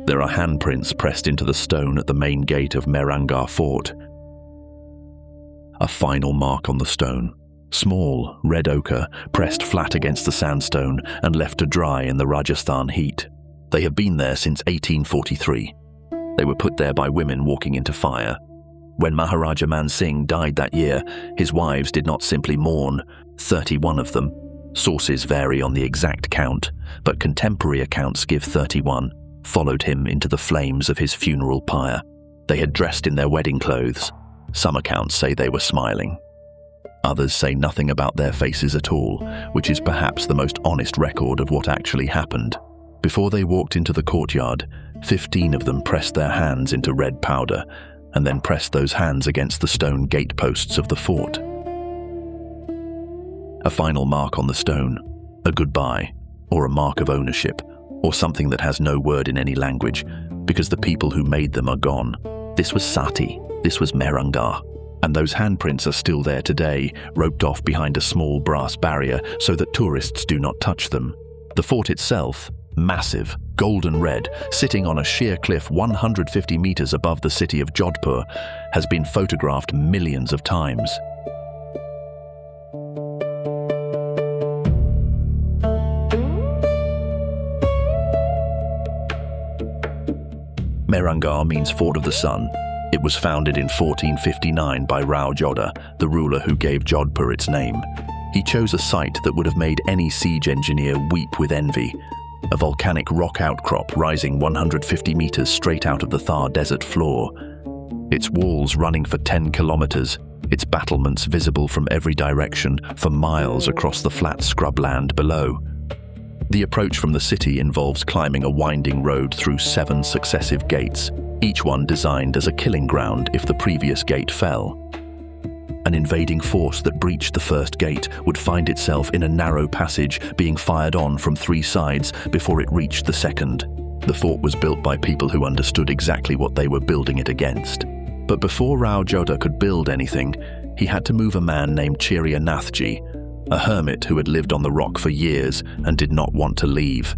There are handprints pressed into the stone at the main gate of Mehrangarh Fort. A final mark on the stone, small, red ochre, pressed flat against the sandstone and left to dry in the Rajasthan heat. They have been there since 1843. They were put there by women walking into fire. When Maharaja Man Singh died that year, his wives did not simply mourn, 31 of them. Sources vary on the exact count, but contemporary accounts give 31, followed him into the flames of his funeral pyre. They had dressed in their wedding clothes. Some accounts say they were smiling. Others say nothing about their faces at all, which is perhaps the most honest record of what actually happened. Before they walked into the courtyard, 15 of them pressed their hands into red powder and then pressed those hands against the stone gateposts of the fort. A final mark on the stone, a goodbye, or a mark of ownership, or something that has no word in any language, because the people who made them are gone. This was Sati, this was Mehrangarh, and those handprints are still there today, roped off behind a small brass barrier so that tourists do not touch them. The fort itself, massive, golden red, sitting on a sheer cliff 150 meters above the city of Jodhpur, has been photographed millions of times. Mehrangarh means Fort of the Sun. It was founded in 1459 by Rao Jodha, the ruler who gave Jodhpur its name. He chose a site that would have made any siege engineer weep with envy. A volcanic rock outcrop rising 150 meters straight out of the Thar desert floor. Its walls running for 10 kilometers, its battlements visible from every direction for miles across the flat scrubland below. The approach from the city involves climbing a winding road through 7 successive gates, each one designed as a killing ground if the previous gate fell. An invading force that breached the first gate would find itself in a narrow passage being fired on from 3 sides before it reached the second. The fort was built by people who understood exactly what they were building it against. But before Rao Jodha could build anything, he had to move a man named Chirya Nathji, a hermit who had lived on the rock for years and did not want to leave.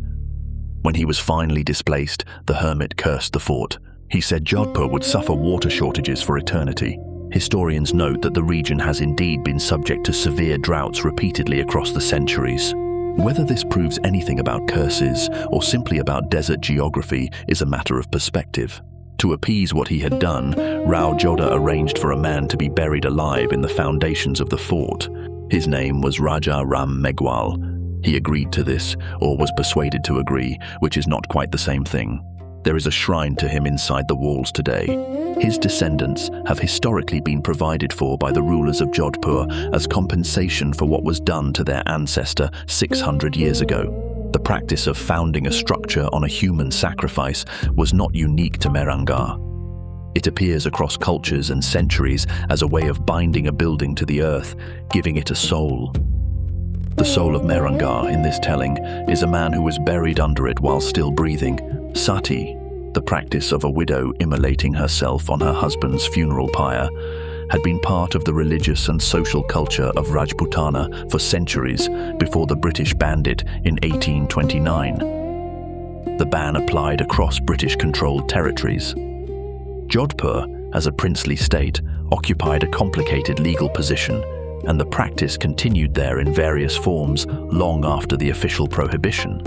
When he was finally displaced, the hermit cursed the fort. He said Jodhpur would suffer water shortages for eternity. Historians note that the region has indeed been subject to severe droughts repeatedly across the centuries. Whether this proves anything about curses or simply about desert geography is a matter of perspective. To appease what he had done, Rao Jodha arranged for a man to be buried alive in the foundations of the fort. His name was Raja Ram Meghwal. He agreed to this, or was persuaded to agree, which is not quite the same thing. There is a shrine to him inside the walls today. His descendants have historically been provided for by the rulers of Jodhpur as compensation for what was done to their ancestor 600 years ago. The practice of founding a structure on a human sacrifice was not unique to Mehrangarh. It appears across cultures and centuries as a way of binding a building to the earth, giving it a soul. The soul of Mehrangarh in this telling is a man who was buried under it while still breathing. Sati, the practice of a widow immolating herself on her husband's funeral pyre, had been part of the religious and social culture of Rajputana for centuries before the British banned it in 1829. The ban applied across British-controlled territories. Jodhpur, as a princely state, occupied a complicated legal position, and the practice continued there in various forms long after the official prohibition.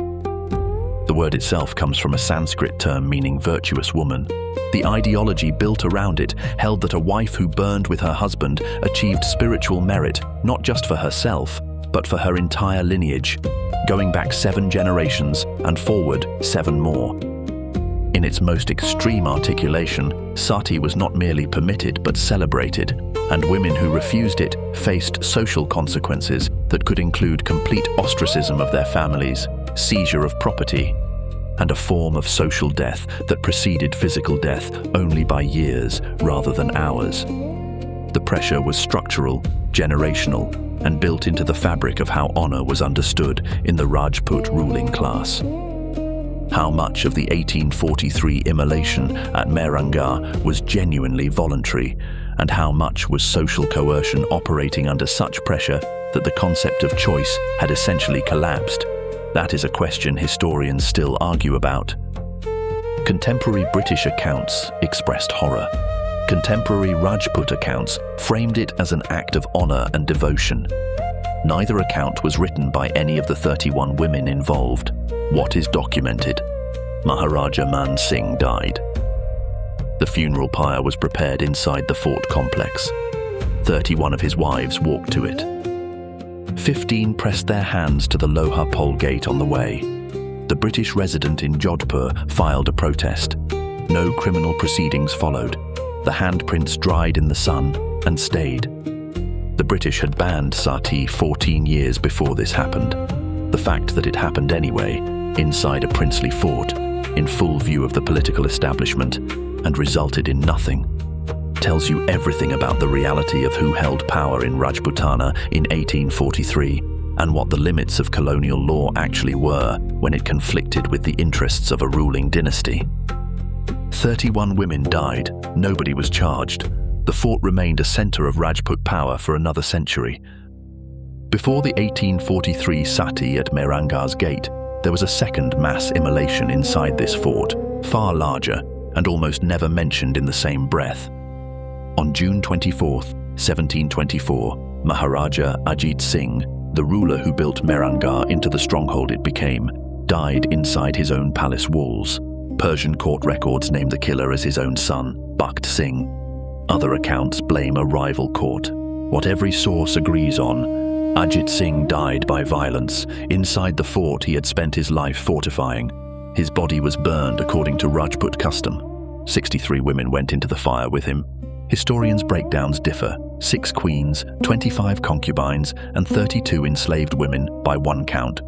The word itself comes from a Sanskrit term meaning virtuous woman. The ideology built around it held that a wife who burned with her husband achieved spiritual merit not just for herself, but for her entire lineage, going back 7 generations and forward 7 more. In its most extreme articulation, sati was not merely permitted but celebrated, and women who refused it faced social consequences that could include complete ostracism of their families, seizure of property, and a form of social death that preceded physical death only by years rather than hours. The pressure was structural, generational, and built into the fabric of how honor was understood in the Rajput ruling class. How much of the 1843 immolation at Mehrangarh was genuinely voluntary, and how much was social coercion operating under such pressure that the concept of choice had essentially collapsed? That is a question historians still argue about. Contemporary British accounts expressed horror. Contemporary Rajput accounts framed it as an act of honor and devotion. Neither account was written by any of the 31 women involved. What is documented? Maharaja Man Singh died. The funeral pyre was prepared inside the fort complex. 31 of his wives walked to it. 15 pressed their hands to the Loha Pole gate on the way. The British resident in Jodhpur filed a protest. No criminal proceedings followed. The handprints dried in the sun and stayed. The British had banned Sati 14 years before this happened. The fact that it happened anyway, inside a princely fort, in full view of the political establishment, and resulted in nothing, tells you everything about the reality of who held power in Rajputana in 1843 and what the limits of colonial law actually were when it conflicted with the interests of a ruling dynasty. 31 women died, nobody was charged. The fort remained a center of Rajput power for another century. Before the 1843 Sati at Mehrangarh's gate, there was a second mass immolation inside this fort, far larger and almost never mentioned in the same breath. On June 24, 1724, Maharaja Ajit Singh, the ruler who built Mehrangarh into the stronghold it became, died inside his own palace walls. Persian court records name the killer as his own son, Bakht Singh. Other accounts blame a rival court. What every source agrees on, Ajit Singh died by violence. Inside the fort he had spent his life fortifying. His body was burned according to Rajput custom. 63 women went into the fire with him. Historians' breakdowns differ: 6 queens, 25 concubines, and 32 enslaved women by one count.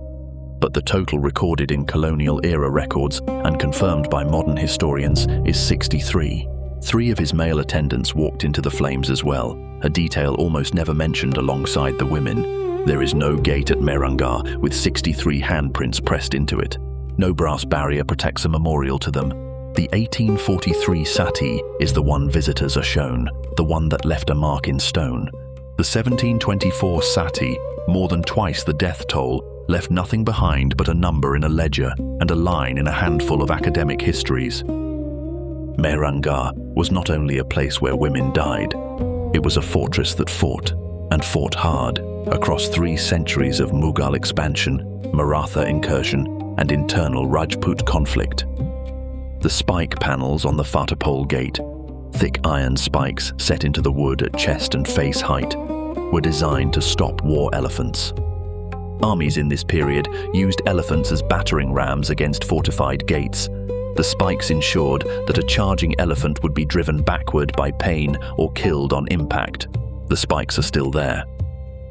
But the total recorded in colonial-era records and confirmed by modern historians is 63. 3 of his male attendants walked into the flames as well, a detail almost never mentioned alongside the women. There is no gate at Mehrangarh with 63 handprints pressed into it. No brass barrier protects a memorial to them. The 1843 Sati is the one visitors are shown, the one that left a mark in stone. The 1724 Sati, more than twice the death toll, left nothing behind but a number in a ledger and a line in a handful of academic histories. Mehrangarh was not only a place where women died, it was a fortress that fought, and fought hard, across 3 centuries of Mughal expansion, Maratha incursion, and internal Rajput conflict. The spike panels on the Fatapole gate, thick iron spikes set into the wood at chest and face height, were designed to stop war elephants. Armies in this period used elephants as battering rams against fortified gates. The spikes ensured that a charging elephant would be driven backward by pain or killed on impact. The spikes are still there.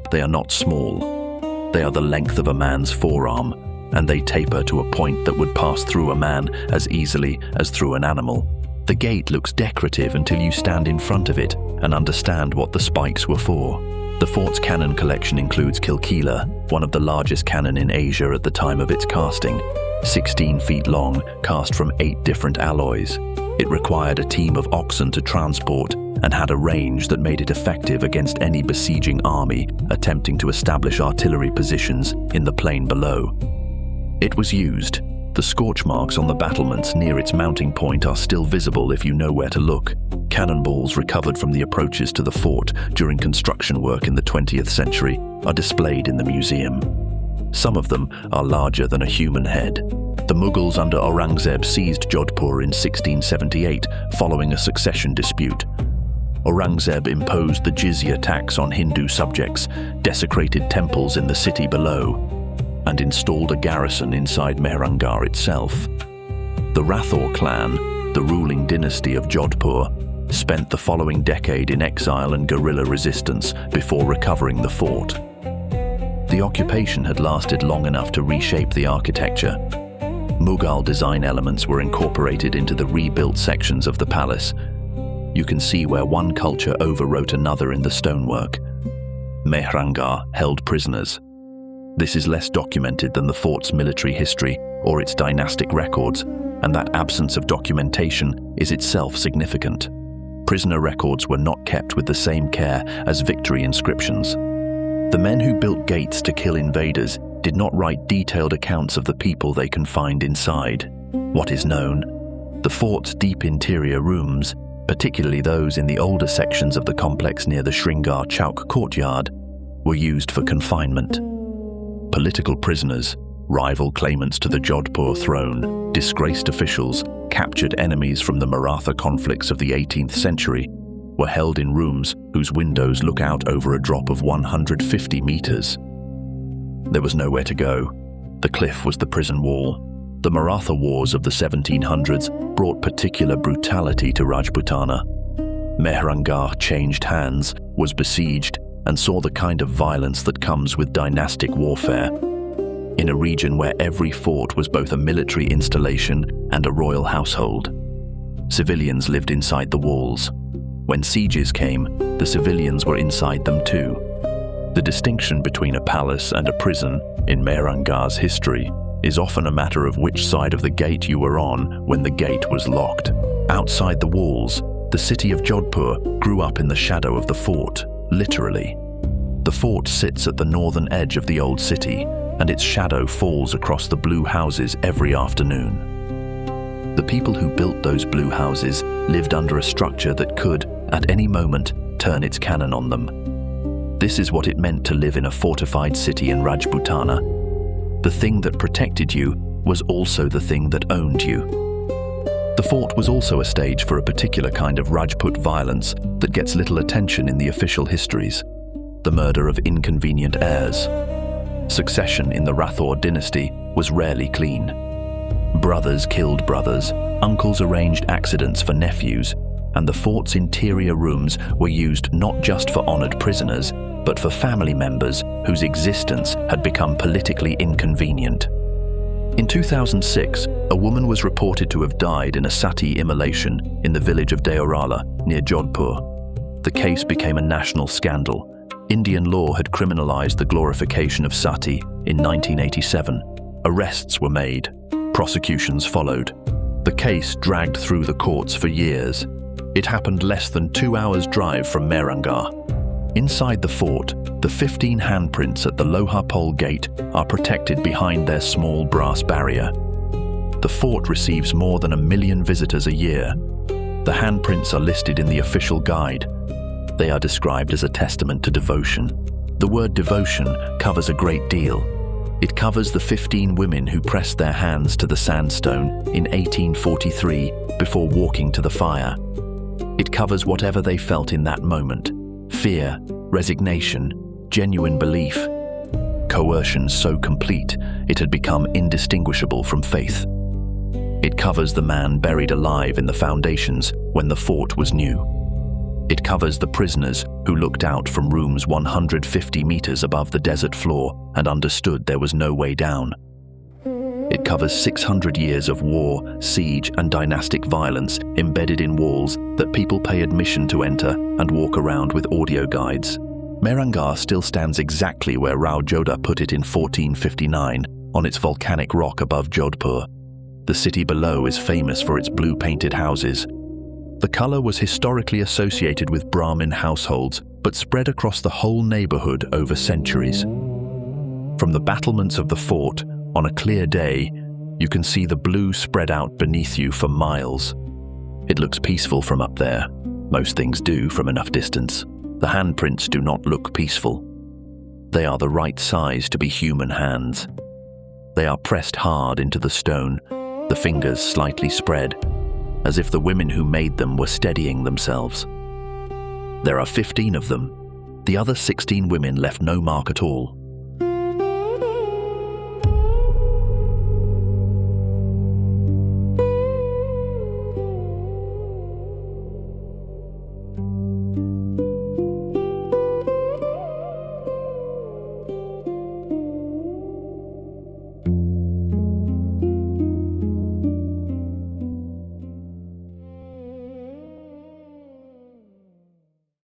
They are not small. They are the length of a man's forearm, and they taper to a point that would pass through a man as easily as through an animal. The gate looks decorative until you stand in front of it and understand what the spikes were for. The fort's cannon collection includes Kilkila, one of the largest cannon in Asia at the time of its casting, 16 feet long, cast from 8 different alloys. It required a team of oxen to transport and had a range that made it effective against any besieging army attempting to establish artillery positions in the plain below. It was used. The scorch marks on the battlements near its mounting point are still visible if you know where to look. Cannonballs recovered from the approaches to the fort during construction work in the 20th century are displayed in the museum. Some of them are larger than a human head. The Mughals under Aurangzeb seized Jodhpur in 1678 following a succession dispute. Aurangzeb imposed the jizya tax on Hindu subjects, desecrated temples in the city below, and installed a garrison inside Mehrangarh itself. The Rathore clan, the ruling dynasty of Jodhpur, spent the following decade in exile and guerrilla resistance before recovering the fort. The occupation had lasted long enough to reshape the architecture. Mughal design elements were incorporated into the rebuilt sections of the palace. You can see where one culture overwrote another in the stonework. Mehrangarh held prisoners. This is less documented than the fort's military history or its dynastic records, and that absence of documentation is itself significant. Prisoner records were not kept with the same care as victory inscriptions. The men who built gates to kill invaders did not write detailed accounts of the people they confined inside. What is known? The fort's deep interior rooms, particularly those in the older sections of the complex near the Sringar Chowk courtyard, were used for confinement. Political prisoners, rival claimants to the Jodhpur throne, disgraced officials, captured enemies from the Maratha conflicts of the 18th century, were held in rooms whose windows look out over a drop of 150 meters. There was nowhere to go. The cliff was the prison wall. The Maratha wars of the 1700s brought particular brutality to Rajputana. Mehrangarh changed hands, was besieged, and saw the kind of violence that comes with dynastic warfare. In a region where every fort was both a military installation and a royal household. Civilians lived inside the walls. When sieges came, the civilians were inside them too. The distinction between a palace and a prison in Mehrangarh's history is often a matter of which side of the gate you were on when the gate was locked. Outside the walls, the city of Jodhpur grew up in the shadow of the fort, literally. The fort sits at the northern edge of the old city, and its shadow falls across the blue houses every afternoon. The people who built those blue houses lived under a structure that could, at any moment, turn its cannon on them. This is what it meant to live in a fortified city in Rajputana. The thing that protected you was also the thing that owned you. The fort was also a stage for a particular kind of Rajput violence that gets little attention in the official histories: the murder of inconvenient heirs. Succession in the Rathore dynasty was rarely clean. Brothers killed brothers, uncles arranged accidents for nephews, and the fort's interior rooms were used not just for honored prisoners, but for family members whose existence had become politically inconvenient. In 2006, a woman was reported to have died in a Sati immolation in the village of Deorala, near Jodhpur. The case became a national scandal. Indian law had criminalized the glorification of Sati in 1987. Arrests were made. Prosecutions followed. The case dragged through the courts for years. It happened less than 2 hours' drive from Mehrangarh. Inside the fort, the 15 handprints at the Loha Pole gate are protected behind their small brass barrier. The fort receives more than 1 million visitors a year. The handprints are listed in the official guide. They are described as a testament to devotion. The word devotion covers a great deal. It covers the 15 women who pressed their hands to the sandstone in 1843 before walking to the fire. It covers whatever they felt in that moment: fear, resignation, genuine belief. Coercion so complete it had become indistinguishable from faith. It covers the man buried alive in the foundations when the fort was new. It covers the prisoners who looked out from rooms 150 meters above the desert floor and understood there was no way down. It covers 600 years of war, siege, and dynastic violence embedded in walls that people pay admission to enter and walk around with audio guides. Mehrangarh still stands exactly where Rao Jodha put it in 1459, on its volcanic rock above Jodhpur. The city below is famous for its blue-painted houses. The color was historically associated with Brahmin households, but spread across the whole neighborhood over centuries. From the battlements of the fort, on a clear day, you can see the blue spread out beneath you for miles. It looks peaceful from up there. Most things do from enough distance. The handprints do not look peaceful. They are the right size to be human hands. They are pressed hard into the stone, the fingers slightly spread, as if the women who made them were steadying themselves. There are 15 of them. The other 16 women left no mark at all.